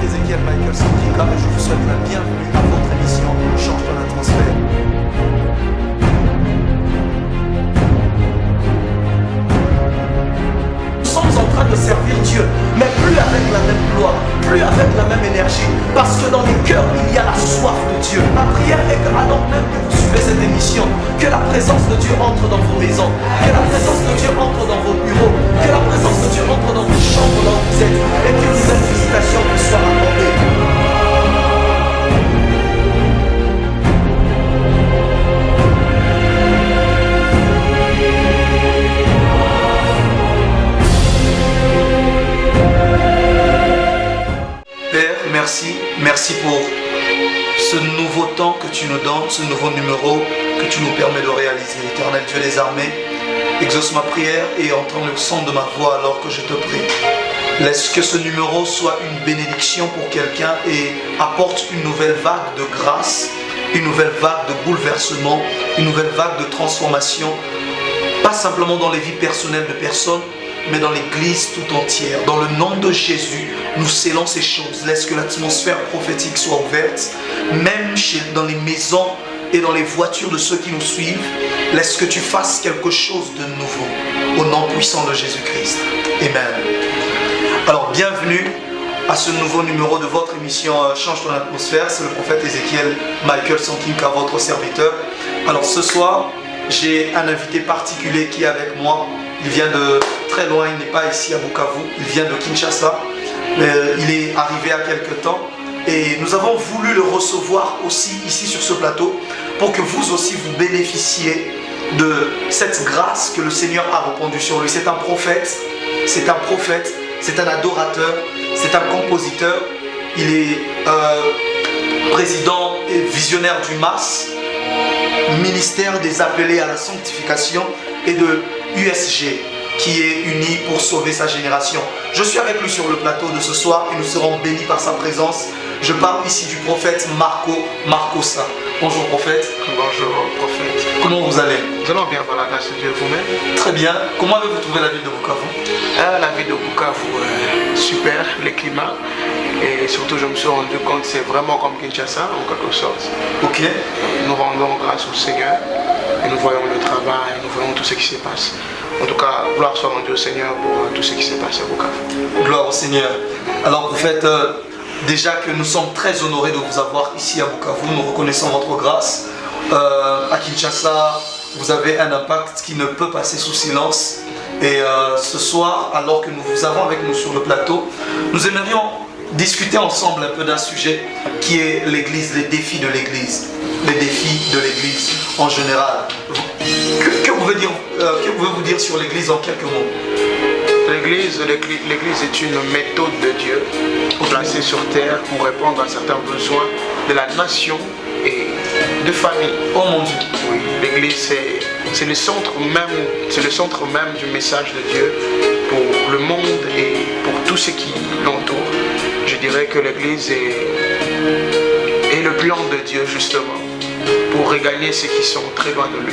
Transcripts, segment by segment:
Ezekiel Michael Sandika et je vous souhaite la bienvenue à votre émission Change ton atmosphère. Nous sommes en train de servir Dieu, mais plus avec la même gloire, plus avec la même énergie, parce que dans les cœurs, il y a la soif de Dieu. Ma prière est que, alors même que vous suivez cette émission, que la présence de Dieu entre dans vos maisons, que la présence de Dieu entre dans vos bureaux, que la présence de Dieu entre dans vos chambres là où vous êtes, et qu'une nouvelle visitation vous soit accordée. Père, merci pour ce nouveau temps que tu nous donnes, ce nouveau numéro que tu nous permets de réaliser. Éternel Dieu des armées, exauce ma prière et entends le son de ma voix alors que je te prie. Laisse que ce numéro soit une bénédiction pour quelqu'un et apporte une nouvelle vague de grâce, une nouvelle vague de bouleversement, une nouvelle vague de transformation, pas simplement dans les vies personnelles de personnes, mais dans l'église tout entière. Dans le nom de Jésus, nous scellons ces choses. Laisse que l'atmosphère prophétique soit ouverte, même dans les maisons et dans les voitures de ceux qui nous suivent. Laisse que tu fasses quelque chose de nouveau. Au nom puissant de Jésus-Christ. Amen. Alors, bienvenue à ce nouveau numéro de votre émission Change ton atmosphère. C'est le prophète Ezekiel Michael Sankinka, votre serviteur. Alors, ce soir, j'ai un invité particulier qui est avec moi. Il vient de très loin, il n'est pas ici à Bukavu, il vient de Kinshasa. Il est arrivé à quelque temps et nous avons voulu le recevoir aussi ici sur ce plateau pour que vous aussi vous bénéficiez de cette grâce que le Seigneur a répandue sur lui. C'est un prophète, c'est un adorateur, c'est un compositeur. Il est président et visionnaire du MAS, ministère des appelés à la sanctification, et de USG, qui est uni pour sauver sa génération. Je suis avec lui sur le plateau de ce soir et nous serons bénis par sa présence. Je parle ici du prophète Marcosa. Bonjour prophète. Bonjour prophète. Comment vous allez? Nous allons bien par la grâce de Dieu vous-même. Très bien. Comment avez-vous trouvé la ville de Bukavu? La ville de Bukavu, super, le climat. Et surtout je me suis rendu compte que c'est vraiment comme Kinshasa en quelque sorte. Ok. Nous rendons grâce au Seigneur et nous voyons le travail, nous voyons tout ce qui se passe. En tout cas, gloire soit rendue au Seigneur pour tout ce qui s'est passé à Bukavu. Gloire au Seigneur. Alors prophète, déjà que nous sommes très honorés de vous avoir ici à Bukavu, nous reconnaissons votre grâce. À Kinshasa, vous avez un impact qui ne peut passer sous silence. Et ce soir, alors que nous vous avons avec nous sur le plateau, nous aimerions discuter ensemble un peu d'un sujet qui est l'église, les défis de l'église. Les défis de l'église en général. Que pouvez-vous dire sur l'église en quelques mots? L'église est une méthode de Dieu placée sur terre pour répondre à certains besoins de la nation et de famille. Oh mon Dieu. Oui, l'église c'est le centre même du message de Dieu pour le monde et pour tout ce qui l'entoure. Je dirais que l'église est le plan de Dieu justement pour regagner ceux qui sont très loin de lui.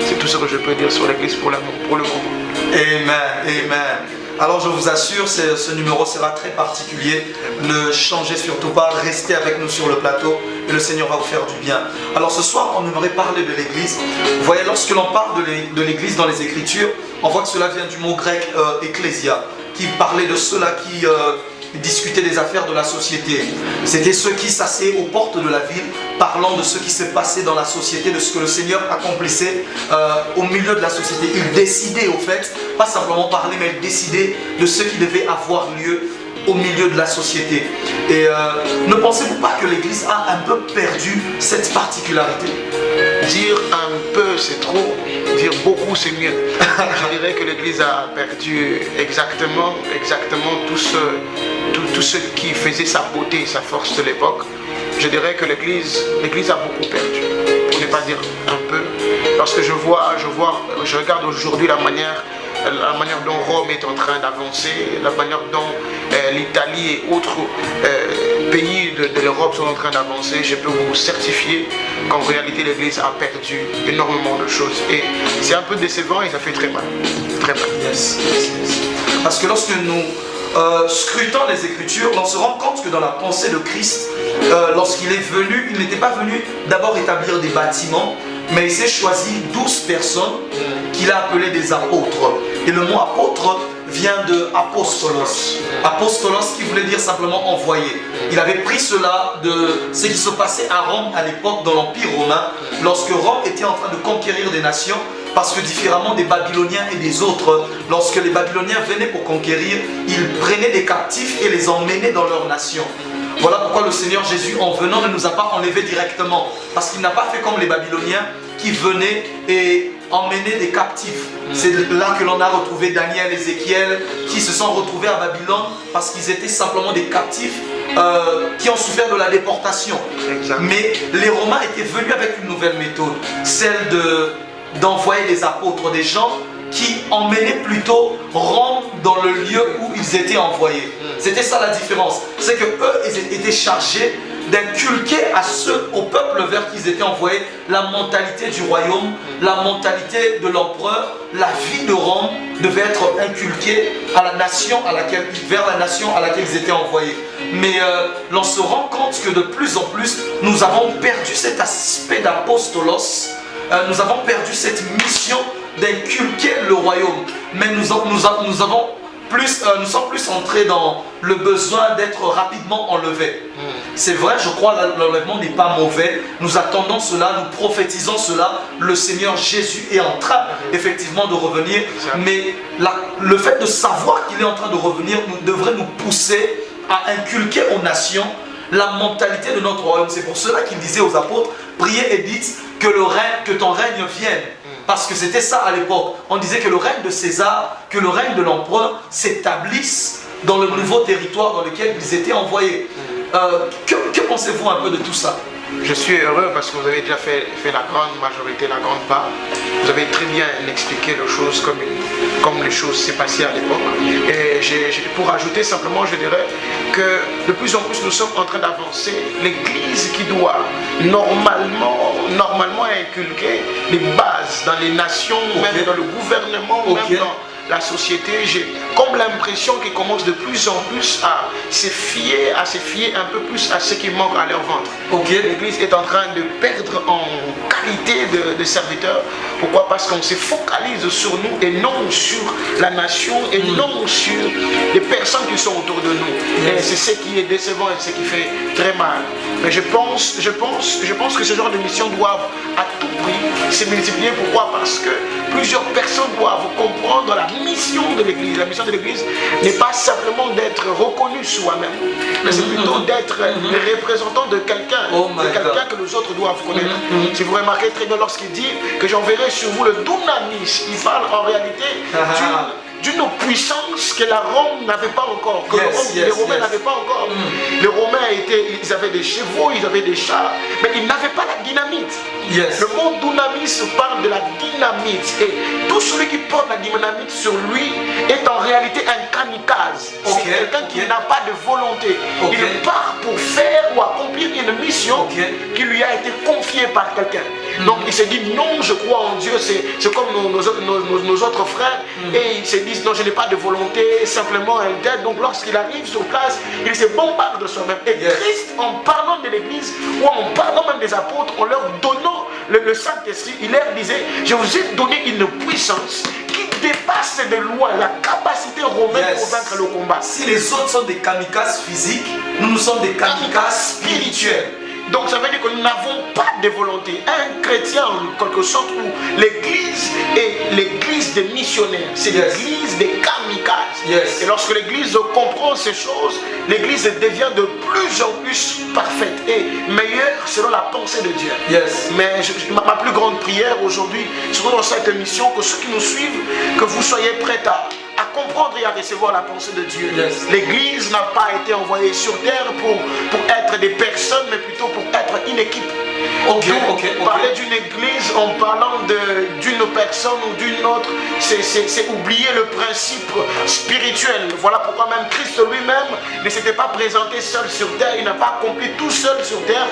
C'est tout ce que je peux dire sur l'église pour le moment. Amen. Alors je vous assure, ce numéro sera très particulier. Ne changez surtout pas, restez avec nous sur le plateau et le Seigneur va vous faire du bien. Alors ce soir, on aimerait parler de l'église. Vous voyez, lorsque l'on parle de l'église dans les Écritures, on voit que cela vient du mot grec ecclésia, qui parlait de ceux-là qui discutaient des affaires de la société. C'était ceux qui s'asseyaient aux portes de la ville, parlant de ce qui se passait dans la société, de ce que le Seigneur accomplissait au milieu de la société. Il décidait au fait, pas simplement parler, mais il décidait de ce qui devait avoir lieu au milieu de la société. Et ne pensez-vous pas que l'Église a un peu perdu cette particularité? Dire un peu c'est trop, dire beaucoup c'est mieux. Je dirais que l'Église a perdu exactement tout ce qui faisait sa beauté et sa force de l'époque. Je dirais que l'Église a beaucoup perdu, pour ne pas dire un peu. Parce que je regarde aujourd'hui la manière dont Rome est en train d'avancer, la manière dont l'Italie et autres pays de l'Europe sont en train d'avancer. Je peux vous certifier qu'en réalité l'Église a perdu énormément de choses. Et c'est un peu décevant et ça fait très mal. Très mal. Yes. Parce que lorsque nous scrutant les Écritures, on se rend compte que dans la pensée de Christ, lorsqu'il est venu, il n'était pas venu d'abord établir des bâtiments, mais il s'est choisi 12 personnes qu'il a appelées des apôtres. Et le mot apôtre vient de apostolos. Apostolos qui voulait dire simplement envoyé. Il avait pris cela de ce qui se passait à Rome à l'époque, dans l'Empire romain, lorsque Rome était en train de conquérir des nations. Parce que différemment des Babyloniens et des autres, lorsque les Babyloniens venaient pour conquérir, ils prenaient des captifs et les emmenaient dans leur nation. Voilà pourquoi le Seigneur Jésus, en venant, ne nous a pas enlevés directement. Parce qu'il n'a pas fait comme les Babyloniens qui venaient et emmenaient des captifs. C'est là que l'on a retrouvé Daniel, Ézéchiel, qui se sont retrouvés à Babylone parce qu'ils étaient simplement des captifs qui ont souffert de la déportation. Exact. Mais les Romains étaient venus avec une nouvelle méthode, celle d'envoyer des apôtres, des gens qui emmenaient plutôt Rome dans le lieu où ils étaient envoyés. C'était ça la différence. C'est que eux, ils étaient chargés d'inculquer au peuple vers qui ils étaient envoyés la mentalité du royaume, la mentalité de l'empereur, la vie de Rome devait être inculquée à la nation vers la nation à laquelle ils étaient envoyés. Mais l'on se rend compte que de plus en plus, nous avons perdu cet aspect d'apostolos. Nous avons perdu cette mission d'inculquer le royaume. Mais nous sommes plus entrés dans le besoin d'être rapidement enlevés. C'est vrai, je crois que l'enlèvement n'est pas mauvais. Nous attendons cela, nous prophétisons cela. Le Seigneur Jésus est en train effectivement de revenir. Mais le fait de savoir qu'il est en train de revenir devrait nous pousser à inculquer aux nations la mentalité de notre royaume. C'est pour cela qu'il disait aux apôtres, priez et dites que ton règne vienne. Parce que c'était ça à l'époque. On disait que le règne de César, que le règne de l'empereur s'établisse dans le nouveau territoire dans lequel ils étaient envoyés. Que pensez-vous un peu de tout ça? Je suis heureux parce que vous avez déjà fait la grande majorité, la grande part. Vous avez très bien expliqué les choses comme les choses s'est passées à l'époque. Et pour ajouter simplement, je dirais que de plus en plus nous sommes en train d'avancer. L'Église qui doit normalement inculquer les bases dans les nations, même dans le gouvernement, même dans la société, j'ai comme l'impression qu'ils commencent de plus en plus à se fier un peu plus à ce qui manque à leur ventre. L'Église est en train de perdre en qualité de serviteur. Pourquoi? Parce qu'on se focalise sur nous et non sur la nation et non sur les personnes qui sont autour de nous. Et c'est ce qui est décevant et ce qui fait très mal. Mais je pense que ce genre de missions doivent à tout prix se multiplier. Pourquoi? Parce que plusieurs personnes doivent comprendre la mission de l'Église. La mission de l'Église n'est pas simplement d'être reconnu soi-même, mais c'est plutôt d'être le représentant de quelqu'un, que les autres doivent connaître. Si vous remarquez très bien lorsqu'il dit que j'enverrai sur vous le dunamis, il parle en réalité d'une puissance que la Rome n'avait pas encore, que les Romains n'avaient pas encore. Les Romains ils avaient des chevaux, ils avaient des chars, mais ils n'avaient pas la dynamite. Le mot dunamis parle de la dynamite, et tout celui qui porte la dynamite sur lui est en réalité un kamikaze. C'est quelqu'un qui n'a pas de volonté. Il part pour faire ou accomplir une mission qui lui a été confiée par quelqu'un. Donc il se dit non, je crois en Dieu, c'est comme nos autres frères, et ils se disent non, je n'ai pas de volonté, simplement un tel. Donc lorsqu'il arrive sur place, il se bombarde de soi-même. Et Christ, en parlant de l'Église, ou en parlant même des apôtres, en leur donnant le Saint-Esprit, il leur disait, je vous ai donné une puissance qui dépasse de loin la capacité romaine pour vaincre le combat. Si les autres sont des kamikazes physiques, nous sommes des kamikazes spirituels. Donc ça veut dire que nous n'avons pas de volonté. Un chrétien en quelque sorte, où l'Église est l'Église des missionnaires, c'est l'Église des kamikazes. Et lorsque l'Église comprend ces choses, l'Église devient de plus en plus parfaite et meilleure selon la pensée de Dieu. Mais ma plus grande prière aujourd'hui, surtout dans cette émission, que ceux qui nous suivent, que vous soyez prêts à comprendre et à recevoir la pensée de Dieu. L'Église n'a pas été envoyée sur terre pour être des personnes, mais plutôt pour être une équipe. Parler d'une église en parlant d'une personne ou d'une autre, c'est oublier le principe spirituel. Voilà pourquoi même Christ lui-même ne s'était pas présenté seul sur terre, il n'a pas accompli tout seul sur terre.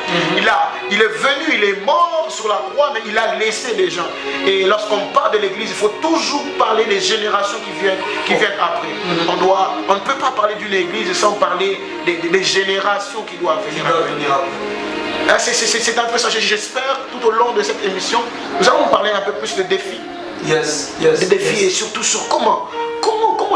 Il est venu, il est mort sur la croix, mais il a laissé des gens. Et lorsqu'on parle de l'église, il faut toujours parler des générations qui viennent après. On ne peut pas parler d'une église sans parler des générations qui doivent venir après. C'est un peu ça. J'espère tout au long de cette émission, nous allons parler un peu plus de défis. Des défis et surtout sur comment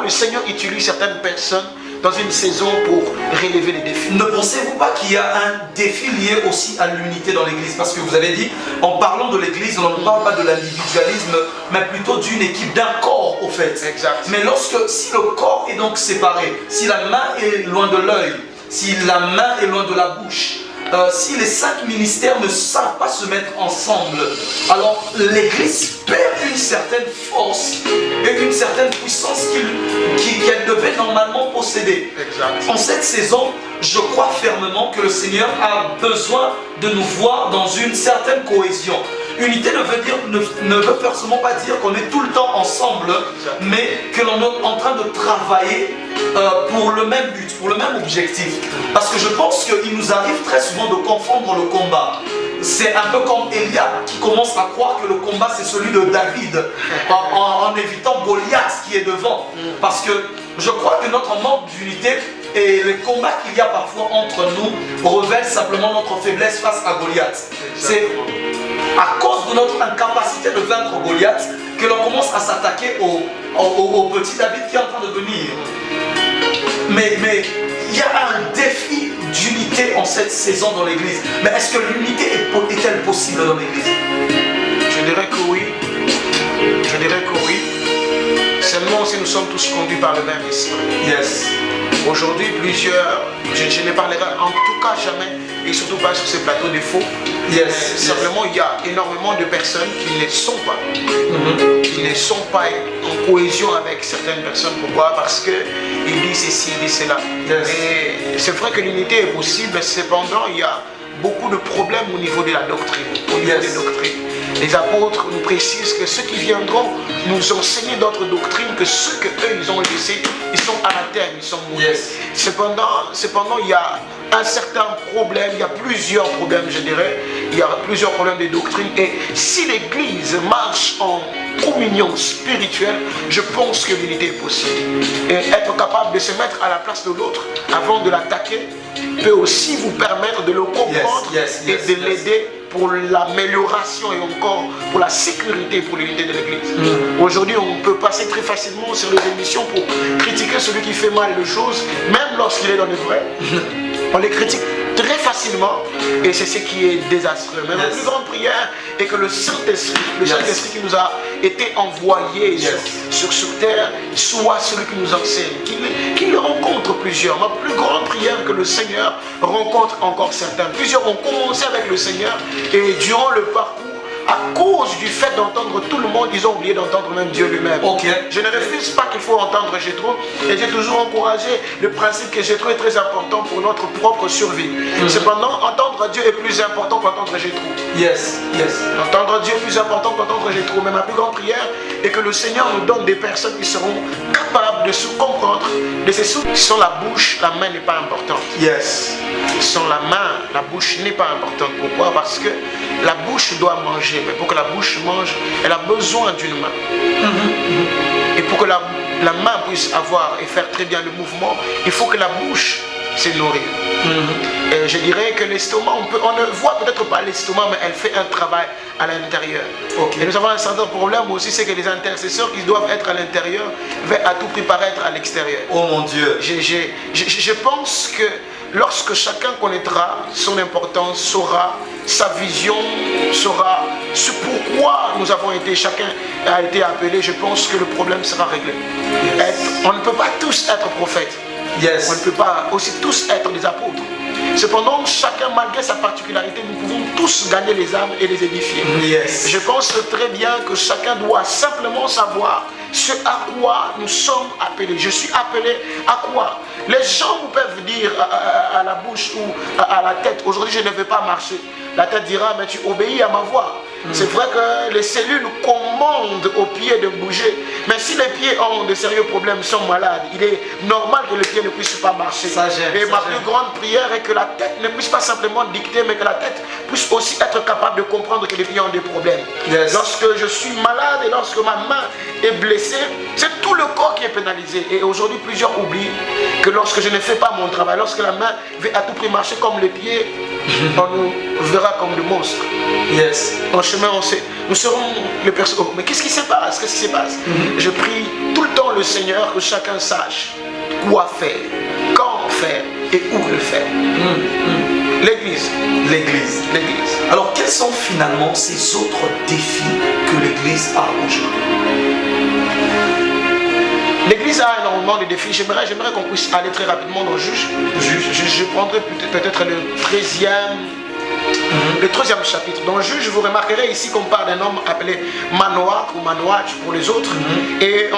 le Seigneur utilise certaines personnes dans une saison pour relever les défis. Ne pensez-vous pas qu'il y a un défi lié aussi à l'unité dans l'église? Parce que vous avez dit, en parlant de l'église, on ne parle pas de l'individualisme, mais plutôt d'une équipe, d'un corps au fait. Exact. Mais si le corps est donc séparé, si la main est loin de l'œil, si la main est loin de la bouche, si les 5 ministères ne savent pas se mettre ensemble, alors l'église perd une certaine force et une certaine puissance qu'elle devait normalement posséder. Exact. En cette saison, je crois fermement que le Seigneur a besoin de nous voir dans une certaine cohésion. Unité ne veut forcément pas dire qu'on est tout le temps ensemble, mais que l'on est en train de travailler pour le même but, pour le même objectif. Parce que je pense qu'il nous arrive très souvent de confondre le combat. C'est un peu comme Eliab qui commence à croire que le combat c'est celui de David en évitant Goliath qui est devant. Parce que je crois que notre manque d'unité et les combats qu'il y a parfois entre nous révèlent simplement notre faiblesse face à Goliath. C'est à cause de notre incapacité de vaincre Goliath que l'on commence à s'attaquer au petit David qui est en train de venir. Mais il y a un défi d'unité en cette saison dans l'église. Mais est-ce que l'unité est-elle possible dans l'église? Je dirais que oui. Je dirais que oui. Seulement si nous sommes tous conduits par le même esprit. Yes. Aujourd'hui, plusieurs, je ne parlerai en tout cas jamais, et surtout pas sur ces plateaux de faux. Simplement, il y a énormément de personnes qui ne sont pas, qui ne sont pas en cohésion avec certaines personnes. Pourquoi? Parce qu'ils disent ceci, ils disent cela. Et c'est vrai que l'unité est possible, cependant, il y a beaucoup de problèmes au niveau de la doctrine. Au niveau des doctrines. Les apôtres nous précisent que ceux qui viendront nous enseigner d'autres doctrines que ceux qu'eux ils ont laissés, ils sont à la terre, ils sont morts. Cependant, il y a un certain problème, il y a plusieurs problèmes, je dirais. Il y a plusieurs problèmes de doctrine. Et si l'Église marche en communion spirituelle, je pense que l'unité est possible. Et être capable de se mettre à la place de l'autre avant de l'attaquer peut aussi vous permettre de le comprendre et de l'aider pour l'amélioration et encore pour la sécurité, pour l'unité de l'Église. Aujourd'hui, on peut passer très facilement sur les émissions pour critiquer celui qui fait mal de choses, même lorsqu'il est dans le vrai. On les critique très facilement et c'est ce qui est désastreux. Mais la plus grande prière est que le Saint-Esprit, Saint-Esprit qui nous a été envoyé sur terre, soit celui qui nous enseigne, qu'il rencontre plusieurs. Ma plus grande prière est que le Seigneur rencontre encore certains. Plusieurs ont commencé avec le Seigneur et durant le parcours, à cause du fait d'entendre tout le monde, ils ont oublié d'entendre même Dieu lui-même. Je ne refuse pas qu'il faut entendre Jétro et j'ai toujours encouragé le principe que Jétro est très important pour notre propre survie. Cependant, entendre Dieu est plus important qu'entendre Jétro. Entendre Dieu est plus important qu'entendre Jétro. Mais ma plus grande prière est que le Seigneur nous donne des personnes qui seront capables de se comprendre, de se souvenir. Sans la bouche, la main n'est pas importante. Sans la main, la bouche n'est pas importante. Pourquoi? Parce que la bouche doit manger. Mais pour que la bouche mange, elle a besoin d'une main. Et pour que la main puisse avoir et faire très bien le mouvement, il faut que la bouche se nourrisse. Et je dirais que l'estomac, on ne voit peut-être pas l'estomac, mais elle fait un travail à l'intérieur. Et nous avons un certain problème aussi, c'est que les intercesseurs qui doivent être à l'intérieur veulent à tout prix paraître à l'extérieur. Oh mon Dieu. Je pense que lorsque chacun connaîtra son importance, saura sa vision, saura ce pourquoi nous avons été, chacun a été appelé, je pense que le problème sera réglé. On ne peut pas tous être prophètes. On ne peut pas aussi tous être des apôtres. Cependant, chacun, malgré sa particularité, nous pouvons tous gagner les âmes et les édifier. Yes. Je pense très bien que chacun doit simplement savoir ce à quoi nous sommes appelés. Je suis appelé à quoi? Les gens vous peuvent dire à la bouche ou à la tête, aujourd'hui je ne vais pas marcher. La tête dira, mais tu obéis à ma voix. C'est vrai que les cellules commandent aux pieds de bouger. Mais si les pieds ont de sérieux problèmes, sont malades, il est normal que les pieds ne puissent pas marcher. Et ma plus grande prière est que la tête ne puisse pas simplement dicter, mais que la tête puisse aussi être capable de comprendre que les pieds ont des problèmes. Yes. Lorsque je suis malade et lorsque ma main est blessée, c'est tout le corps qui est pénalisé. Et aujourd'hui, plusieurs oublient que lorsque je ne fais pas mon travail, lorsque la main veut à tout prix marcher comme les pieds, on nous verra comme des monstres. Yes. En chemin, nous serons les personnes. Oh, mais qu'est-ce qui se passe? Qu'est-ce qui se passe? Je prie tout le temps le Seigneur que chacun sache quoi faire, quand faire et où le faire. L'église. L'église. L'église. Alors, quels sont finalement ces autres défis que l'église a aujourd'hui? L'église a énormément de défis. J'aimerais qu'on puisse aller très rapidement dans le juge. Je prendrai peut-être le 13e chapitre. Dans le juge, vous remarquerez ici qu'on parle d'un homme appelé Manoach ou Manoach pour les autres. Et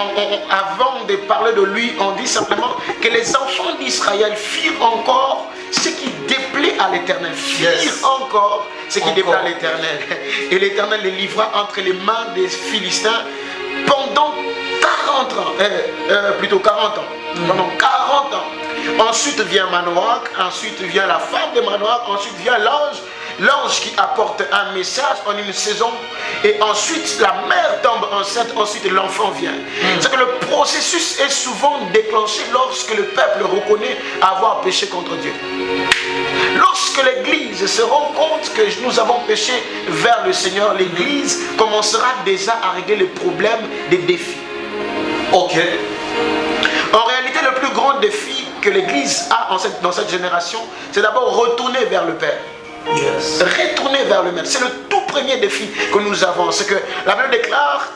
avant de parler de lui, on dit simplement que les enfants d'Israël firent encore ce qui déplaît à l'Éternel. Firent encore ce qui déplaît à l'Éternel. Et l'Éternel les livra entre les mains des Philistins pendant 40 ans. Plutôt 40 ans. Pendant 40 ans. Ensuite vient Manoach, ensuite vient la femme de Manoach, ensuite vient l'ange qui apporte un message en une saison, et ensuite la mère tombe enceinte, ensuite l'enfant vient. C'est que le processus est souvent déclenché lorsque le peuple reconnaît avoir péché contre Dieu. Lorsque l'Église se rend compte que nous avons péché vers le Seigneur, l'Église commencera déjà à régler les problèmes des défis. Ok. En réalité, le plus grand défi que l'Église a dans cette génération, c'est d'abord retourner vers le Père. Yes. Retourner vers le Maître. C'est le tout premier défi que nous avons. C'est que la Bible déclare,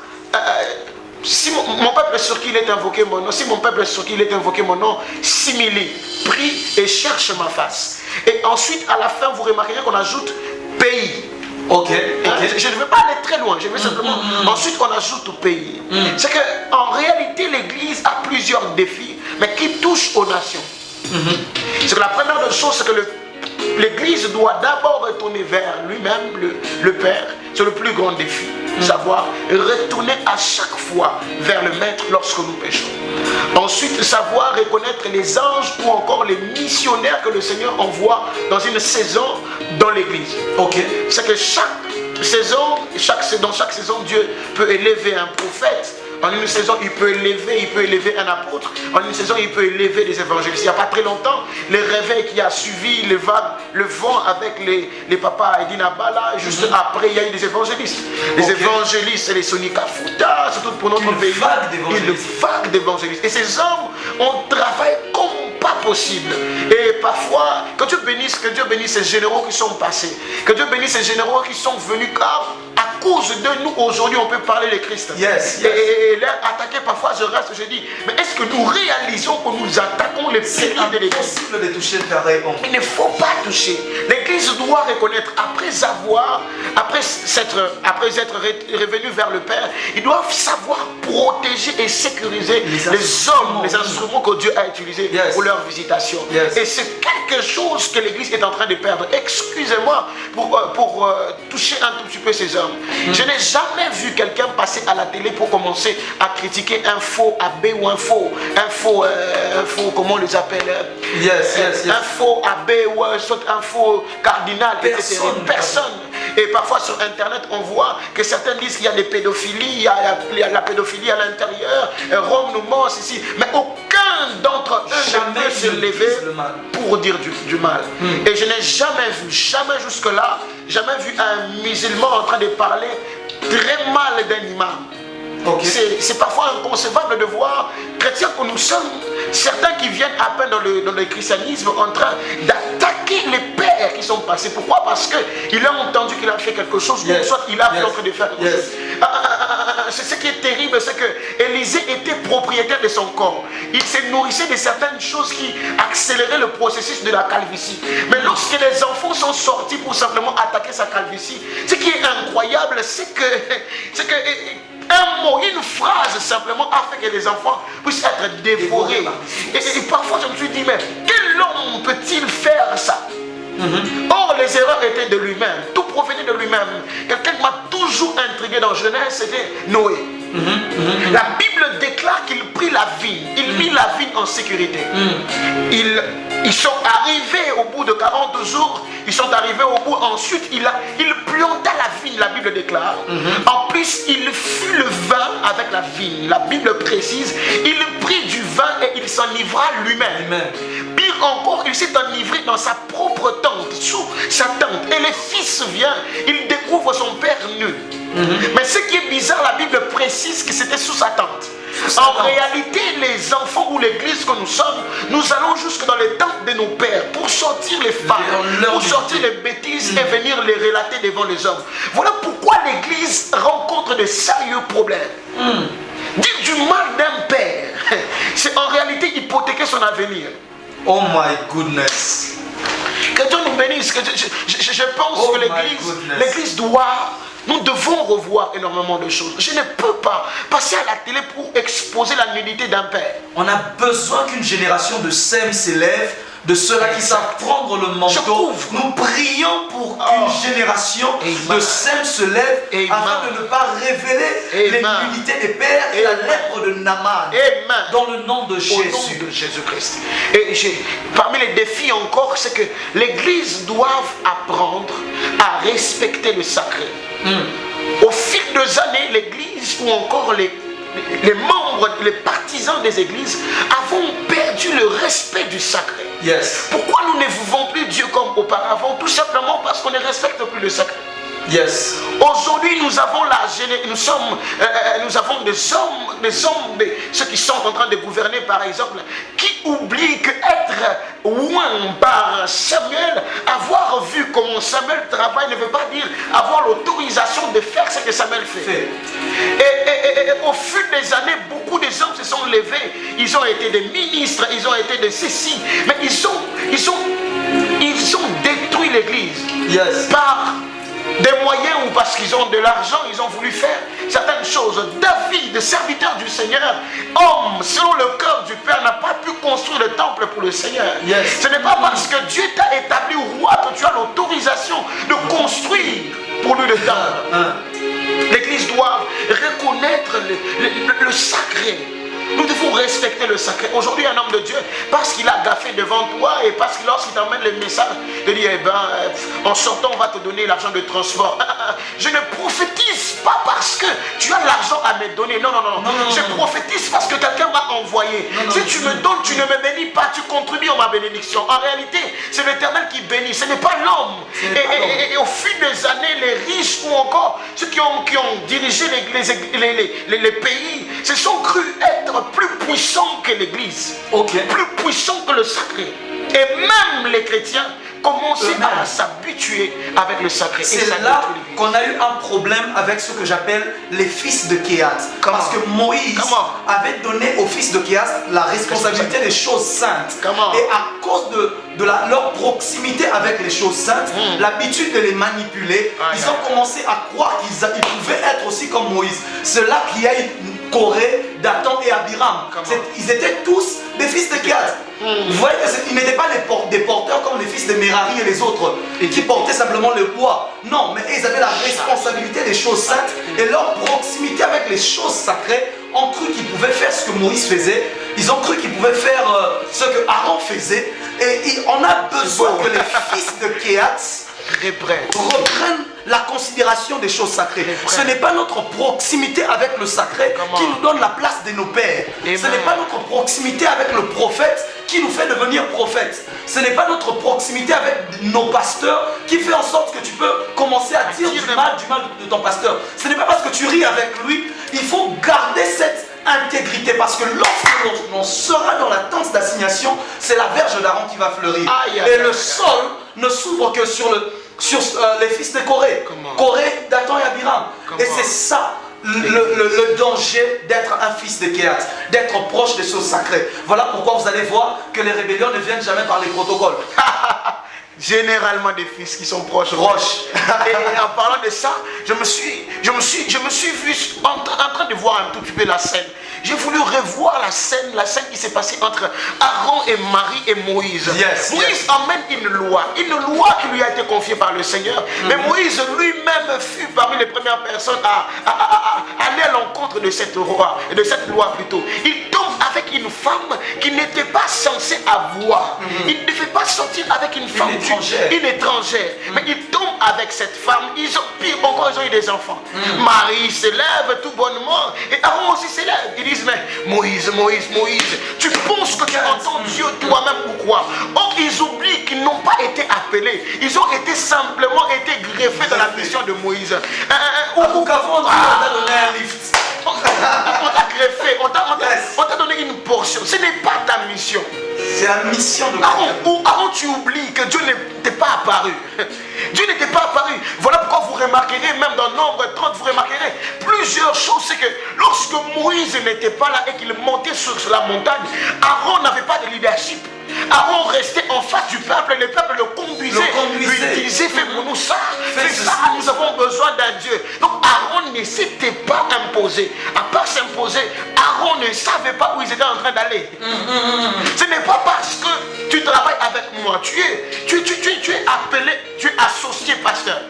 si mon peuple est sur qui il est invoqué mon nom, si mon peuple est sur qui il est invoqué mon nom, s'humilie, prie et cherche ma face. Et ensuite, à la fin, vous remarquerez qu'on ajoute pays. Ok. Je ne veux pas aller très loin, je veux simplement. Ensuite, on ajoute au pays. C'est qu'en réalité, l'Église a plusieurs défis, mais qui touchent aux nations. C'est que la première chose, c'est que l'Église doit d'abord retourner vers lui-même, le Père. C'est le plus grand défi. Savoir retourner à chaque fois vers le Maître lorsque nous péchons. Ensuite, savoir reconnaître les anges ou encore les missionnaires que le Seigneur envoie dans une saison dans l'Église. Ok. C'est que chaque saison, dans chaque saison, Dieu peut élever un prophète. En une saison, il peut élever un apôtre. En une saison, il peut élever des évangélistes. Il n'y a pas très longtemps, les réveils qui a suivi les vagues, le vent avec les papas Edina Bala, juste après, il y a eu des évangélistes. Les évangélistes, c'est les Sonika Fouta, surtout pour notre pays. Une vague d'évangélistes. Et ces hommes ont travaillé comme pas possible. Et parfois, que Dieu bénisse ces généraux qui sont passés. Que Dieu bénisse ces généraux qui sont venus, car à cause de nous, aujourd'hui, on peut parler de Christ. Yes. Et leur attaquer, parfois, je reste, je dis, mais est-ce que nous réalisons que nous attaquons les piliers de l'Église? C'est impossible de toucher le pareil homme. Il ne faut pas toucher. L'Église doit reconnaître, après être revenu vers le Père, ils doivent savoir protéger et sécuriser les hommes, les instruments que Dieu a utilisés pour leur visitation. Et c'est quelque chose que l'Église est en train de perdre. Excusez-moi pour toucher un tout petit peu ces hommes. Je n'ai jamais vu quelqu'un passer à la télé pour commencer à critiquer un faux abbé ou un faux, comment on les appelle? Un faux abbé ou un faux cardinal, etc. Personne. Et parfois sur Internet, on voit que certains disent qu'il y a des pédophilies, il y a la pédophilie à l'intérieur, Rome nous ment ici. Mais aucun d'entre eux ne peut se lever pour dire du mal. Et je n'ai jamais jusque-là, jamais vu un musulman en train de parler très mal d'un imam. C'est parfois inconcevable de voir chrétiens que nous sommes, certains qui viennent à peine dans le christianisme en train d'attaquer les pères qui sont passés. Pourquoi? Parce qu'il a entendu qu'il a fait quelque chose, ou soit il a fait en train de faire quelque chose. ce qui est terrible, c'est que Élisée était propriétaire de son corps. Il se nourrissait de certaines choses qui accéléraient le processus de la calvitie. Mais lorsque les enfants sont sortis pour simplement attaquer sa calvitie, ce qui est incroyable, c'est que un mot, une phrase simplement a fait que les enfants puissent être dévorés. Et parfois je me suis dit, mais quel homme peut-il faire ça? Or, les erreurs étaient de lui-même. Tout provenait de lui-même. Quelqu'un qui m'a toujours intrigué dans Genèse, c'était Noé. La Bible déclare qu'il prit la vigne. Il mit la vigne en sécurité. Ils sont arrivés au bout de 40 jours. Ils sont arrivés au bout. Ensuite, il planta la vigne, la Bible déclare. En plus, il fut le vin avec la vigne. La Bible précise. Il prit du vin et il s'enivra lui-même. Pire encore, il s'est enivré dans sa propre tente, sous sa tente. Et le fils vient, il découvre son père nu. Mais ce qui est bizarre, la Bible précise que c'était sous sa tente. En réalité, les enfants ou l'église que nous sommes, nous allons jusque dans les tentes de nos pères pour sortir les femmes, pour sortir les bêtises et venir les relater devant les hommes. Voilà pourquoi l'église rencontre de sérieux problèmes. Dire du mal d'un père, c'est en réalité hypothéquer son avenir. Oh my goodness. Que Dieu nous bénisse. Je pense que l'église doit... Nous devons revoir énormément de choses. Je ne peux pas passer à la télé pour exposer la nudité d'un père. On a besoin qu'une génération de SEM s'élève, de ceux-là qui savent prendre le manteau. Nous prions pour qu'une génération de SEM se lève afin de ne pas révéler l'immunité des pères et la lèpre de Naaman. Dans le nom de Jésus. Au nom de Jésus-Christ. Et parmi les défis encore, c'est que l'Église doit apprendre à respecter le sacré. Au fil des années, l'Église ou encore les membres, les partisans des églises avons perdu le respect du sacré. Pourquoi nous ne vivons plus Dieu comme auparavant? Tout simplement parce qu'on ne respecte plus le sacré. Aujourd'hui, nous avons des hommes, ceux qui sont en train de gouverner par exemple, qui oublient qu'être loin par Samuel, avoir vu comment Samuel travaille ne veut pas dire avoir l'autorisation de faire ce que Samuel fait. Et au fil des années, beaucoup des hommes se sont levés, ils ont été des ministres, ils ont été de ceci, mais ils ont détruit l'église par des moyens ou parce qu'ils ont de l'argent, ils ont voulu faire certaines choses. David, serviteur du Seigneur, homme selon le cœur du Père, n'a pas pu construire le temple pour le Seigneur. Ce n'est pas parce que Dieu t'a établi roi que tu as l'autorisation de construire pour lui le temple. L'église doit reconnaître le sacré. Nous devons respecter le sacré. Aujourd'hui, un homme de Dieu, parce qu'il a gaffé devant toi et parce que lorsqu'il t'emmène le message, il te dit, en sortant, on va te donner l'argent de transport. Je ne prophétise pas parce que tu as l'argent à me donner. Non. Je prophétise parce que quelqu'un m'a envoyé. Si tu me donnes, tu ne me bénis pas, tu contribues à ma bénédiction. En réalité, c'est l'Éternel qui bénit, ce n'est pas l'homme. Et au fil des années, les riches ou encore ceux qui ont dirigé les pays se sont crus être plus puissants que l'église, plus puissants que le sacré. Et même les chrétiens commençaient à s'habituer avec le sacré. C'est là qu'on a eu un problème avec ce que j'appelle les fils de Kéhat. Parce que Moïse avait donné aux fils de Kéhat la responsabilité des choses saintes. Et à cause de leur proximité avec les choses saintes, l'habitude de les manipuler, ils ont commencé à croire qu'ils pouvaient être aussi comme Moïse. C'est là qu'il y a eu Corée, Dathan et Abiram. Ils étaient tous des fils de Kéhat. Vous voyez qu'ils n'étaient pas des porteurs comme les fils de Merari et les autres qui portaient simplement le bois. Non, mais ils avaient la responsabilité des choses saintes et leur proximité avec les choses sacrées ont cru qu'ils pouvaient faire ce que Moïse faisait. Ils ont cru qu'ils pouvaient faire ce que Aaron faisait. Et on a besoin que les fils de Kéhat reprennent la considération des choses sacrées. Ce n'est pas notre proximité avec le sacré qui nous donne la place de nos pères. Ce n'est pas notre proximité avec le prophète qui nous fait devenir prophète. Ce n'est pas notre proximité avec nos pasteurs qui fait en sorte que tu peux commencer à dire du mal de ton pasteur. Ce n'est pas parce que tu ris avec lui. Il faut garder cette intégrité parce que lorsque l'on sera dans la tente d'assignation, c'est la verge d'Aaron qui va fleurir. Et le sol ne s'ouvre que sur les fils de Corée. Corée, Dathan et Abiram. Et c'est ça le danger d'être un fils de Kéat, d'être proche des choses sacrées. Voilà pourquoi vous allez voir que les rébellions ne viennent jamais par les protocoles. Généralement des fils qui sont proches. Et en parlant de ça, je me suis vu en train de voir un tout petit peu la scène. J'ai voulu revoir la scène qui s'est passée entre Aaron et Marie et Moïse. Moïse emmène une loi qui lui a été confiée par le Seigneur. Mais Moïse lui-même fut parmi les premières personnes à aller à l'encontre de cette loi, plutôt. Il tombe avec une femme qui n'était pas censée avoir. Il ne devait pas sortir avec une femme une étrangère. Mais il tombe avec cette femme. Pire encore, ils ont eu des enfants. Marie s'élève tout bonnement et Aaron aussi s'élève. Ils disent, mais Moïse, tu penses que tu entends Dieu toi-même ou quoi? Or, ils oublient qu'ils n'ont pas été appelés. Ils ont simplement été greffés dans la mission de Moïse. On t'a donné un lift. On t'a greffé, on t'a donné une portion. Ce n'est pas ta mission. C'est la mission de Aaron, tu oublies que Dieu n'était pas apparu. Dieu n'était pas apparu. Voilà pourquoi vous remarquerez, même dans Nombre 30, vous remarquerez plusieurs choses. C'est que lorsque Moïse n'était pas là et qu'il montait sur la montagne, Aaron n'avait pas de leadership. Aaron restait en face du peuple et le peuple le conduisait. Lui disait, fais pour nous ça, fais ça, nous avons besoin d'un Dieu. Donc Aaron ne s'était pas imposé. À part s'imposer, Aaron ne savait pas où ils étaient en train d'aller. Ce n'est pas parce que tu travailles avec moi, tu es appelé, tu es associé pasteur.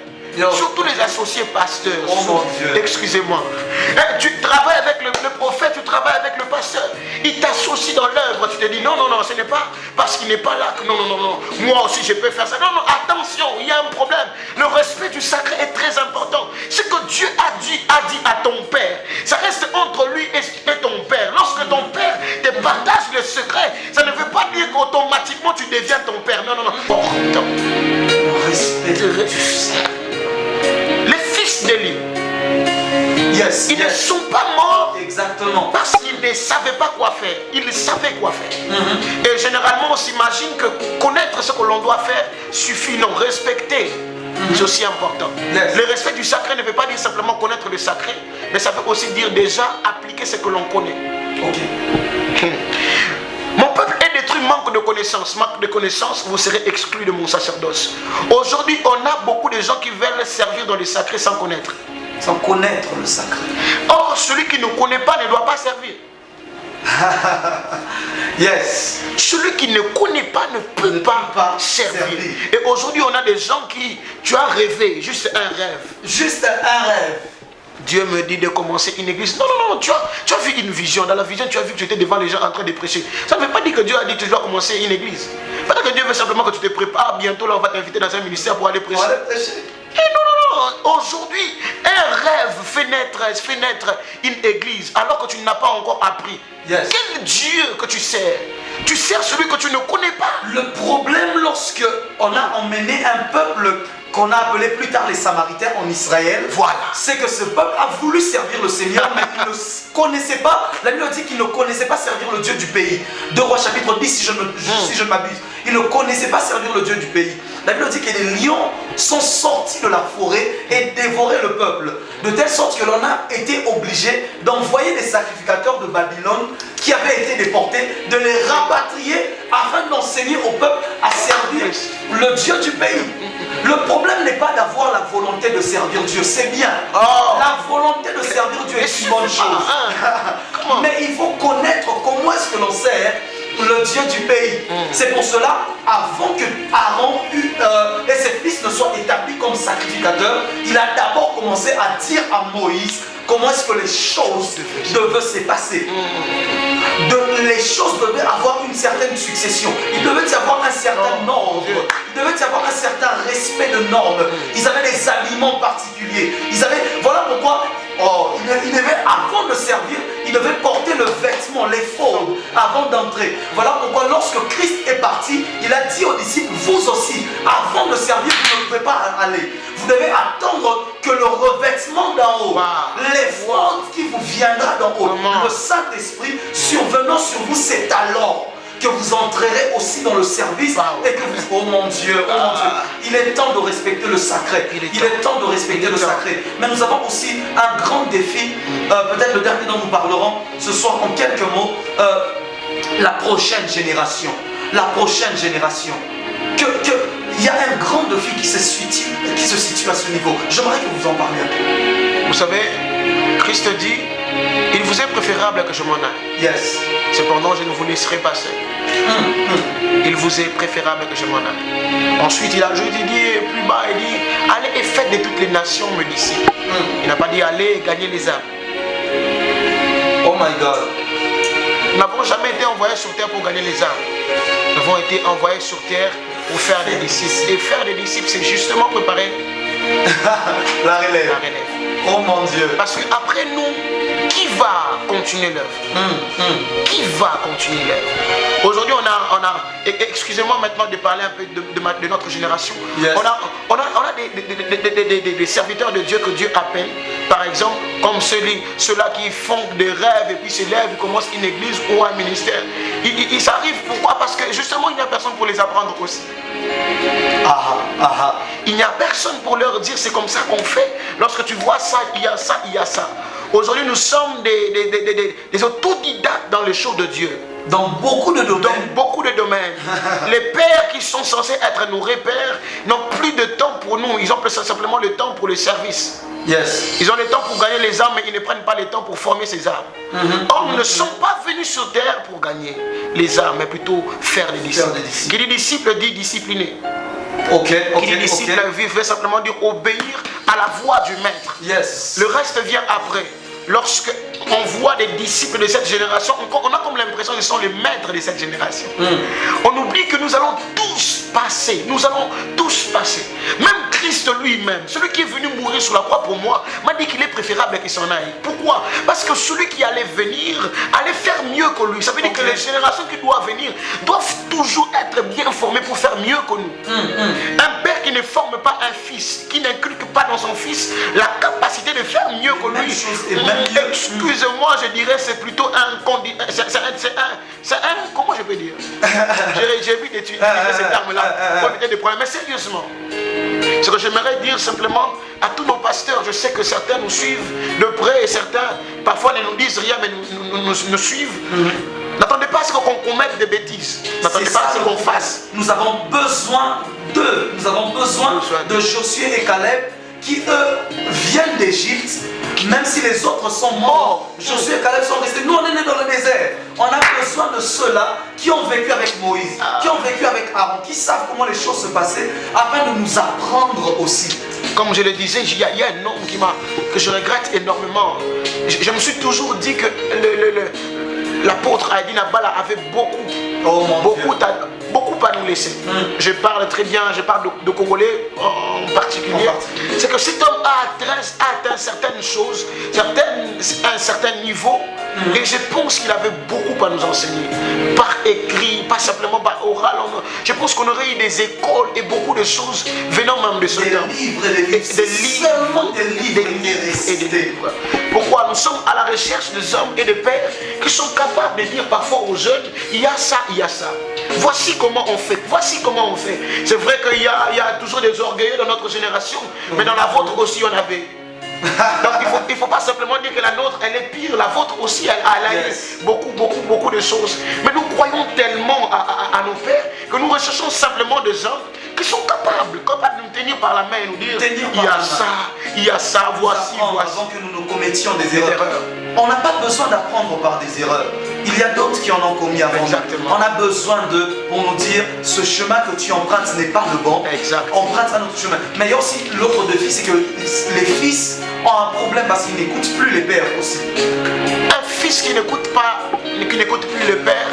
Surtout les associés pasteurs. Oh mon Dieu. Excusez-moi. Tu travailles avec le prophète, tu travailles avec le pasteur. Il t'associe dans l'œuvre. Tu te dis non, ce n'est pas parce qu'il n'est pas là que non. Moi aussi je peux faire ça. Non, attention, il y a un problème. Le respect du sacré est très important. Ce que Dieu a dit à ton père, ça reste entre lui et ton père. Lorsque ton père te partage le secret, ça ne veut pas dire qu'automatiquement tu deviens ton père. Non. Le respect du sacré. Les fils d'Élie, ils ne sont pas morts parce qu'ils ne savaient pas quoi faire. Ils savaient quoi faire. Et généralement, on s'imagine que connaître ce que l'on doit faire suffit. Non, respecter, c'est aussi important. Le respect du sacré ne veut pas dire simplement connaître le sacré, mais ça veut aussi dire déjà appliquer ce que l'on connaît. Mon peuple est détruit, manque de connaissances, vous serez exclus de mon sacerdoce. Aujourd'hui, on a beaucoup de gens qui veulent servir dans le sacré sans connaître. Sans connaître le sacré. Or, celui qui ne connaît pas ne doit pas servir. Celui qui ne connaît pas ne peut pas servir. Et aujourd'hui, on a des gens tu as rêvé, juste un rêve. Dieu me dit de commencer une église. Non, tu as vu une vision. Dans la vision, tu as vu que tu étais devant les gens en train de prêcher. Ça ne veut pas dire que Dieu a dit que tu dois commencer une église. Peut-être que Dieu veut simplement que tu te prépares. Bientôt, là, on va t'inviter dans un ministère pour aller prêcher. Et non. Aujourd'hui, un rêve fait naître une église alors que tu n'as pas encore appris. Quel Dieu que tu sers? Tu sers celui que tu ne connais pas. Le problème lorsque on a emmené un peuple qu'on a appelé plus tard les Samaritains en Israël, c'est que ce peuple a voulu servir le Seigneur, mais il ne connaissait pas. La Bible dit qu'il ne connaissait pas servir le Dieu du pays. 2 Rois chapitre 10, si je ne m'abuse. Il ne connaissait pas servir le Dieu du pays. La Bible dit que les lions sont sortis de la forêt et dévoré le peuple. De telle sorte que l'on a été obligé d'envoyer des sacrificateurs de Babylone qui avaient été déportés, de les rapatrier afin d'enseigner au peuple à servir le Dieu du pays. Le problème n'est pas d'avoir la volonté de servir Dieu, c'est bien. La volonté de servir Dieu est une bonne chose. Mais il faut connaître comment est-ce que l'on sert le Dieu du pays. C'est pour cela, avant que Aaron et ses fils ne soient établis comme sacrificateurs, il a d'abord commencé à dire à Moïse comment est-ce que les choses devaient se passer. Les choses devaient avoir une certaine succession. Il devait y avoir un certain ordre. Il devait y avoir un certain respect de normes. Ils avaient des aliments particuliers. Voilà pourquoi il devait, avant de servir, il devait porter le vêtement, l'éphod, avant d'entrer. Voilà pourquoi lorsque Christ est parti, il a dit aux disciples, vous aussi, avant de servir, vous ne pouvez pas aller. Vous devez attendre que le revêtement d'en haut, l'éphod qui vous viendra d'en haut, le Saint-Esprit survenant sur vous, c'est alors que vous entrerez aussi dans le service et que vous... Oh mon Dieu, oh mon Dieu. Il est temps de respecter le sacré. Il est temps de respecter le sacré. Mais nous avons aussi un grand défi, peut-être le dernier dont nous parlerons ce soir en quelques mots, la prochaine génération. La prochaine génération. Il y a un grand défi qui se situe à ce niveau. J'aimerais que vous en parliez un peu. Vous savez, Christ dit, il vous est préférable que je m'en aille. Yes. Cependant, je ne vous laisserai pas seul. Il vous est préférable que je m'en aille. Ensuite, il ajoute, il dit plus bas, il dit, allez et faites de toutes les nations mes disciples. Il n'a pas dit, allez et gagnez les âmes. Oh my God. Nous n'avons jamais été envoyés sur terre pour gagner les âmes. Nous avons été envoyés sur terre pour faire des disciples. Et faire des disciples, c'est justement préparer la relève. La relève. Oh mon Dieu. Parce qu'après nous, qui va continuer l'œuvre? Qui va continuer l'œuvre? Aujourd'hui, on a excusez-moi maintenant de parler un peu de notre génération. Yes. On a des serviteurs de Dieu que Dieu appelle, par exemple, comme ceux-là qui font des rêves et puis se lèvent, ils commencent une église ou un ministère. Ils arrivent, pourquoi? Parce que justement, il n'y a personne pour les apprendre aussi. Il n'y a personne pour leur dire c'est comme ça qu'on fait. Lorsque tu vois ça, il y a ça, il y a ça. Aujourd'hui, nous sommes des autodidactes dans les choses de Dieu. Dans beaucoup de domaines. Dans beaucoup de domaines. Les pères qui sont censés être nos repères n'ont plus de temps pour nous. Ils ont simplement le temps pour le service. Yes. Ils ont le temps pour gagner les âmes, mais ils ne prennent pas le temps pour former ces âmes. Or, nous ne sommes pas venus sur terre pour gagner les âmes, mais plutôt faire des disciples. Qui dit disciple dit discipliné. Qui dit disciple veut simplement dire obéir à la voix du maître. Yes. Le reste vient après. Lorsque on voit des disciples de cette génération, on a comme l'impression qu'ils sont les maîtres de cette génération. On oublie que nous allons tous passer. Nous allons tous passer. Même Christ lui-même, celui qui est venu mourir sur la croix pour moi, m'a dit qu'il est préférable qu'il s'en aille. Pourquoi? Parce que celui qui allait venir allait faire mieux que lui. Ça veut dire que les générations qui doivent venir doivent toujours être bien formées pour faire mieux que nous. Un père qui ne forme pas un fils, qui n'inculque pas dans son fils la capacité de faire mieux que lui. Excusez-moi, je dirais c'est plutôt comment je peux dire? J'ai vu d'étudier ces termes-là pour éviter des problèmes. Mais sérieusement, ce que j'aimerais dire simplement à tous nos pasteurs, je sais que certains nous suivent de près et certains parfois ne nous disent rien mais nous suivent. N'attendez pas à ce qu'on mette des bêtises. N'attendez pas à ce qu'on fasse. Nous avons besoin d'eux. Nous avons besoin de Josué et Caleb qui eux viennent d'Égypte. Même si les autres sont morts, Josué et Caleb sont restés. Nous on est nés dans le désert. On a besoin de ceux-là qui ont vécu avec Moïse, qui ont vécu avec Aaron, qui savent comment les choses se passaient, afin de nous apprendre aussi. Comme je le disais, il y a un homme que je regrette énormément. Je me suis toujours dit que l'apôtre Aïdine Abala avait beaucoup à nous laisser. Je parle très bien, je parle de Congolais en particulier. C'est que cet homme a atteint certaines choses, un certain niveau. Et je pense qu'il avait beaucoup à nous enseigner. Par écrit, pas simplement par oral. Je pense qu'on aurait eu des écoles et beaucoup de choses venant même de ce temps. Des livres. Pourquoi? Nous sommes à la recherche des hommes et des pères qui sont capables de dire parfois aux jeunes, il y a ça, il y a ça. Voici comment on fait, voici comment on fait. C'est vrai qu'il y a toujours des orgueilleux dans notre génération, mais dans la vôtre aussi on avait. Donc il ne faut pas simplement dire que la nôtre elle est pire, la vôtre aussi elle a eu beaucoup de choses. Mais nous croyons tellement à nos pères que nous recherchons simplement des hommes qui sont capables de nous tenir par la main et nous dire il y a ça, voici. Avant que nous commettions des erreurs. On n'a pas besoin d'apprendre par des erreurs. Il y a d'autres qui en ont commis avant nous. On a besoin d'eux pour nous dire ce chemin que tu empruntes ce n'est pas le bon. Emprunte un autre chemin. Mais il y a aussi l'autre défi, c'est que les fils ont un problème parce qu'ils n'écoutent plus les pères aussi. Un fils qui n'écoute plus le père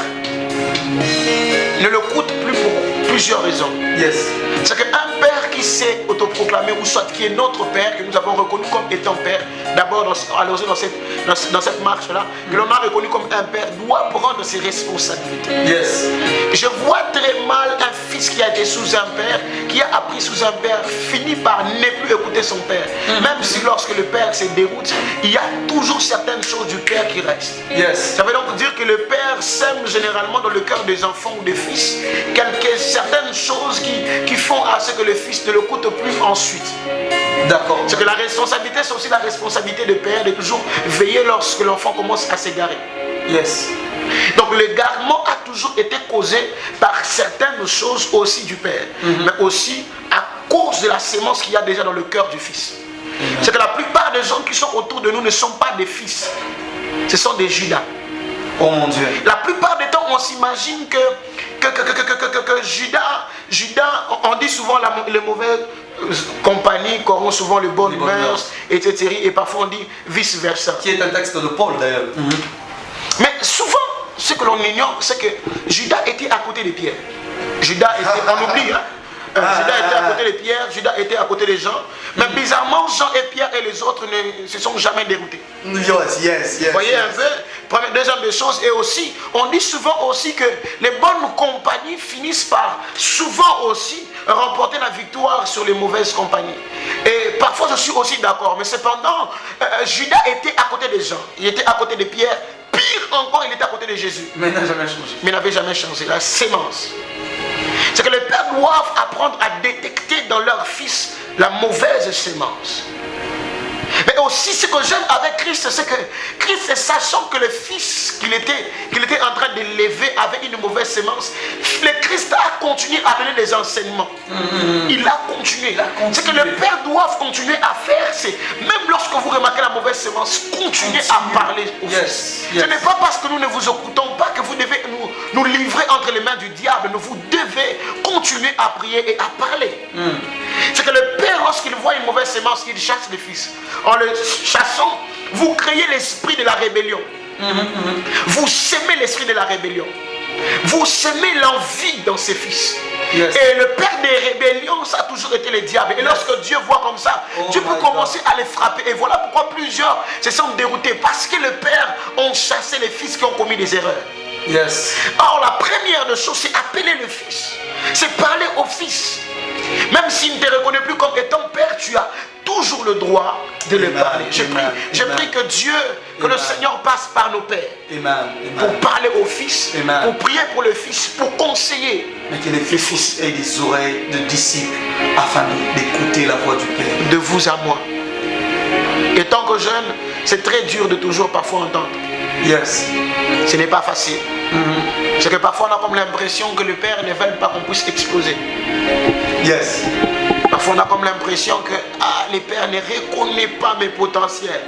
ne l'écoute plus beaucoup. plusieurs raisons. Yes. C'est qu'un père qui s'est autoproclamé, ou soit qui est notre père, que nous avons reconnu comme étant père, d'abord dans cette marche-là, que l'on a reconnu comme un père, doit prendre ses responsabilités. Yes. Je vois très mal un fils qui a été sous un père, qui a appris sous un père, finit par ne plus écouter son père. Même si lorsque le père se déroute, il y a toujours certaines choses du père qui restent. Yes. Ça veut donc dire que le père sème généralement dans le cœur des enfants ou des fils certaines choses qui font à ce que le fils ne le coûte plus ensuite. D'accord. C'est que la responsabilité, c'est aussi la responsabilité du père de toujours veiller lorsque l'enfant commence à s'égarer. Yes. Donc l'égarement a toujours été causé par certaines choses aussi du père, mais aussi à cause de la sémence qu'il y a déjà dans le cœur du fils. C'est que la plupart des gens qui sont autour de nous ne sont pas des fils, ce sont des Judas. Oh mon Dieu. La plupart des temps, on s'imagine que Judas, on dit souvent les mauvaises compagnies corrompent souvent les bonnes mœurs, etc. Et parfois on dit vice-versa. Qui est un texte de Paul d'ailleurs. Mais souvent, ce que l'on ignore, c'est que Judas était à côté de Pierre. Judas était, on oublie, hein? Judas était à côté de Pierre, Judas était à côté des gens. Mais bizarrement, Jean et Pierre et les autres ne se sont jamais déroutés. Yes. Vous voyez un peu, première, deuxième des choses. Et aussi, on dit souvent aussi que les bonnes compagnies finissent par souvent aussi remporter la victoire sur les mauvaises compagnies. Et parfois, je suis aussi d'accord. Mais cependant, Judas était à côté des gens. Il était à côté de Pierre. Pire encore, il était à côté de Jésus. Mais il n'a jamais changé. Mais il n'avait jamais changé. La sémence. C'est que les pères doivent apprendre à détecter dans leur fils la mauvaise sémence. Mais aussi, ce que j'aime avec Christ, c'est que Christ, sachant que le fils qu'il était en train d'élever avec une mauvaise sémence, le Christ a continué à donner des enseignements. Il a continué. Ce que les pères doivent continuer à faire, c'est, même lorsque vous remarquez la mauvaise sémence, continuez à parler au fils. Ce n'est pas parce que nous ne vous écoutons pas que vous devez nous livrer entre les mains du diable. Vous devez continuer à prier et à parler. C'est que le père, lorsqu'il voit une mauvaise sémence, il chasse le fils. En le chassant, vous créez l'esprit de la rébellion. Vous semez l'esprit de la rébellion. Vous semez l'envie dans ses fils. Yes. Et le père des rébellions, ça a toujours été le diable. Et lorsque Dieu voit comme ça, Dieu peut commencer à les frapper. Et voilà pourquoi plusieurs se sont déroutés. Parce que le père ont chassé les fils qui ont commis des erreurs. Yes. Or, la première des choses, c'est appeler le fils. C'est parler au fils. Même s'il ne te reconnaît plus comme étant père, tu as toujours le droit de le parler. Je prie que Dieu, que le Seigneur passe par nos pères. Pour parler au fils, pour prier pour le fils, pour conseiller. Mais que les fils aient des oreilles de disciples afin d'écouter la voix du Père. De vous à moi. Et tant que jeune, c'est très dur de toujours parfois entendre. Yes. Ce n'est pas facile. C'est que parfois on a comme l'impression que le Père ne veut pas qu'on puisse exploser. Yes. Parfois on a comme l'impression que le Père ne reconnaît pas mes potentiels.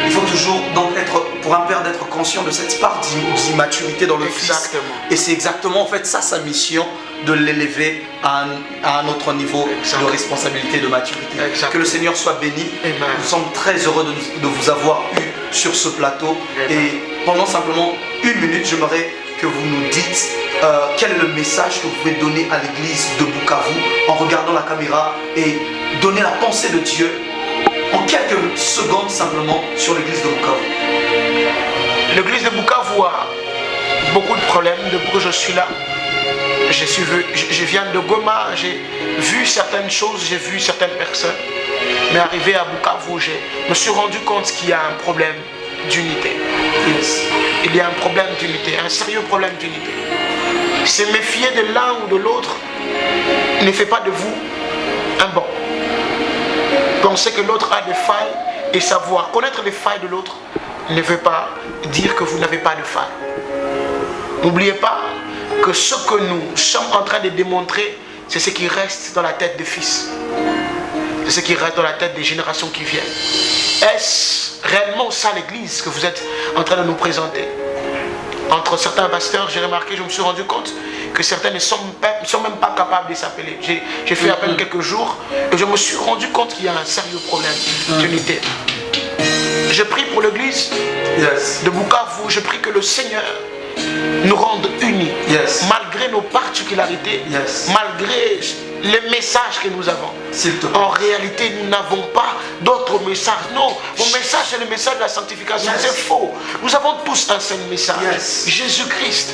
Il faut toujours donc pour un père d'être conscient de cette part d'immaturité dans le fils. Et c'est exactement en fait ça sa mission, de l'élever à un autre niveau de responsabilité, de maturité. Exactement. Que le Seigneur soit béni. Amen. Nous sommes très heureux de vous avoir eu sur ce plateau. Amen. Et pendant simplement une minute, j'aimerais que vous nous dites quel est le message que vous pouvez donner à l'église de Bukavu en regardant la caméra et donner la pensée de Dieu en quelques secondes simplement sur l'église de Bukavu. L'église de Bukavu a beaucoup de problèmes depuis que je suis là. Je viens de Goma, j'ai vu certaines choses, j'ai vu certaines personnes. Mais arrivé à Bukavu, je me suis rendu compte qu'il y a un problème d'unité. Yes. Il y a un problème d'unité, un sérieux problème d'unité. Se méfier de l'un ou de l'autre ne fait pas de vous un bon. Penser que l'autre a des failles et savoir connaître les failles de l'autre ne veut pas dire que vous n'avez pas de failles. N'oubliez pas que ce que nous sommes en train de démontrer, c'est ce qui reste dans la tête des fils. C'est ce qui reste dans la tête des générations qui viennent. Est-ce réellement ça l'église que vous êtes en train de nous présenter? Entre certains pasteurs, j'ai remarqué, je me suis rendu compte que certains ne sont même pas capables de s'appeler. J'ai fait à peine quelques jours et je me suis rendu compte qu'il y a un sérieux problème d'unité. Je prie pour l'église de Bukavu, je prie que le Seigneur nous rende unis. Yes. Malgré nos particularités, Yes. malgré les messages que nous avons. S'il te plaît. En réalité, nous n'avons pas d'autres messages. Non, mon message, c'est le message de la sanctification. Yes. C'est faux. Nous avons tous un seul message. Yes. Jésus-Christ.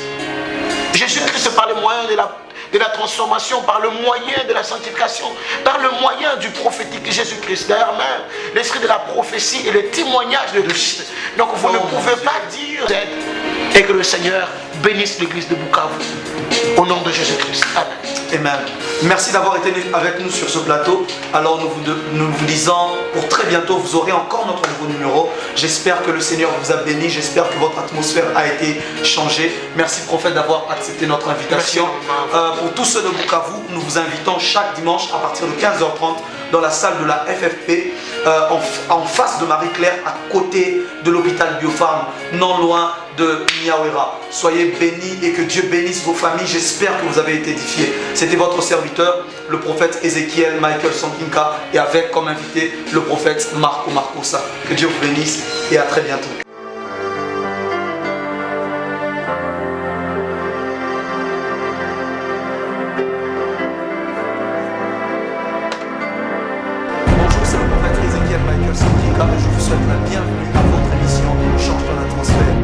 Jésus-Christ, par le moyen de la transformation, par le moyen de la sanctification, par le moyen du prophétique Jésus-Christ. D'ailleurs même, l'esprit de la prophétie et le témoignage de Christ. Donc vous ne pouvez pas dire et que le Seigneur bénisse l'église de Bukavu. Au nom de Jésus-Christ. Amen. Amen. Merci d'avoir été avec nous sur ce plateau. Alors nous vous disons pour très bientôt, vous aurez encore notre nouveau numéro. J'espère que le Seigneur vous a béni. J'espère que votre atmosphère a été changée. Merci prophète d'avoir accepté notre invitation. Pour tous ceux de Bukavu, nous vous invitons chaque dimanche à partir de 15h30 dans la salle de la FFP, en face de Marie-Claire, à côté de l'hôpital Biopharm, non loin de Niawera. Soyez bénis et que Dieu bénisse vos familles. J'espère que vous avez été édifiés. C'était votre serviteur, le prophète Ézéchiel Michael Sankinka, et avec comme invité le prophète Marco Marcosa. Que Dieu vous bénisse et à très bientôt. Bonjour, c'est le prophète Ézéchiel Michael Sankinka et je vous souhaite la bienvenue à votre émission Change ton atmosphère.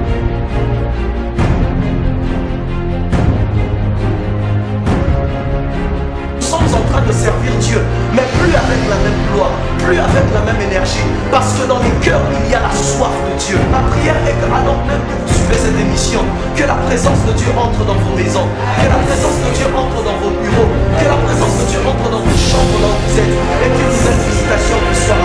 Nous sommes en train de servir Dieu, mais plus avec la même gloire, plus avec la même énergie, parce que dans les cœurs, il y a la soif de Dieu. Ma prière est que, alors même que vous suivez cette émission, que la présence de Dieu entre dans vos maisons, que la présence de Dieu entre dans vos bureaux, que la présence de Dieu entre dans vos chambres, là où vous êtes, et qu'une nouvelle visitation vous soit